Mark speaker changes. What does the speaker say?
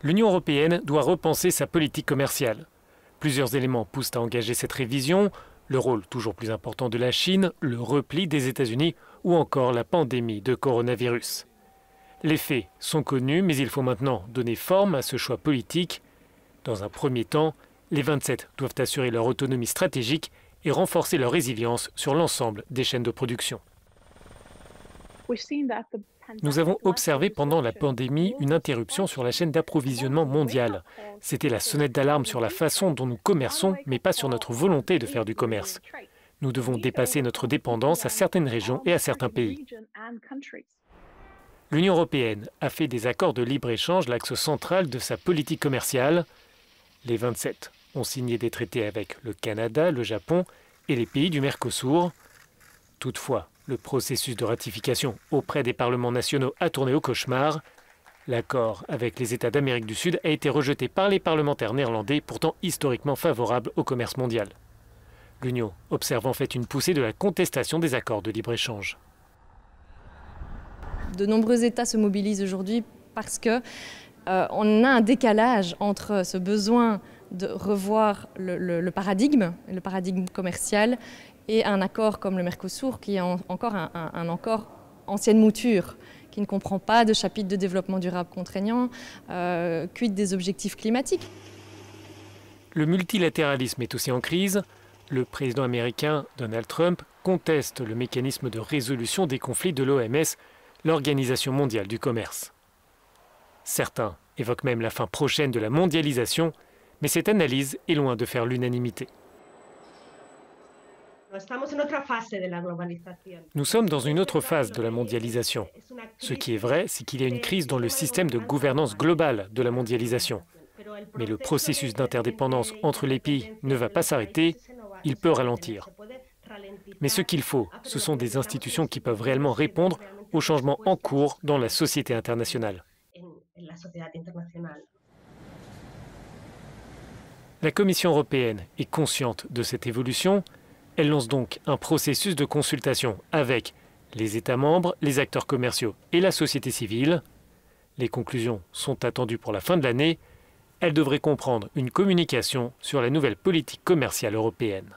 Speaker 1: L'Union européenne doit repenser sa politique commerciale. Plusieurs éléments poussent à engager cette révision, le rôle toujours plus important de la Chine, le repli des États-Unis ou encore la pandémie de coronavirus. Les faits sont connus, mais il faut maintenant donner forme à ce choix politique. Dans un premier temps, les 27 doivent assurer leur autonomie stratégique et renforcer leur résilience sur l'ensemble des chaînes de production. Nous avons observé pendant la pandémie une interruption sur la chaîne d'approvisionnement mondiale. C'était la sonnette d'alarme sur la façon dont nous commerçons, mais pas sur notre volonté de faire du commerce. Nous devons dépasser notre dépendance à certaines régions et à certains pays. L'Union européenne a fait des accords de libre-échange l'axe central de sa politique commerciale. Les 27 ont signé des traités avec le Canada, le Japon et les pays du Mercosur. Toutefois, le processus de ratification auprès des parlements nationaux a tourné au cauchemar. L'accord avec les États d'Amérique du Sud a été rejeté par les parlementaires néerlandais, pourtant historiquement favorables au commerce mondial. L'Union observe en fait une poussée de la contestation des accords de libre-échange.
Speaker 2: De nombreux États se mobilisent aujourd'hui parce qu'on a un décalage entre ce besoin de revoir le paradigme commercial et un accord comme le Mercosur qui est encore un accord ancienne mouture, qui ne comprend pas de chapitre de développement durable contraignant, quid des objectifs climatiques.
Speaker 1: Le multilatéralisme est aussi en crise. Le président américain Donald Trump conteste le mécanisme de résolution des conflits de l'OMS, l'Organisation mondiale du commerce. Certains évoquent même la fin prochaine de la mondialisation, mais cette analyse est loin de faire l'unanimité. Nous sommes dans une autre phase de la mondialisation. Ce qui est vrai, c'est qu'il y a une crise dans le système de gouvernance globale de la mondialisation. Mais le processus d'interdépendance entre les pays ne va pas s'arrêter, il peut ralentir. Mais ce qu'il faut, ce sont des institutions qui peuvent réellement répondre aux changements en cours dans la société internationale. La Commission européenne est consciente de cette évolution. Elle lance donc un processus de consultation avec les États membres, les acteurs commerciaux et la société civile. Les conclusions sont attendues pour la fin de l'année. Elles devraient comprendre une communication sur la nouvelle politique commerciale européenne.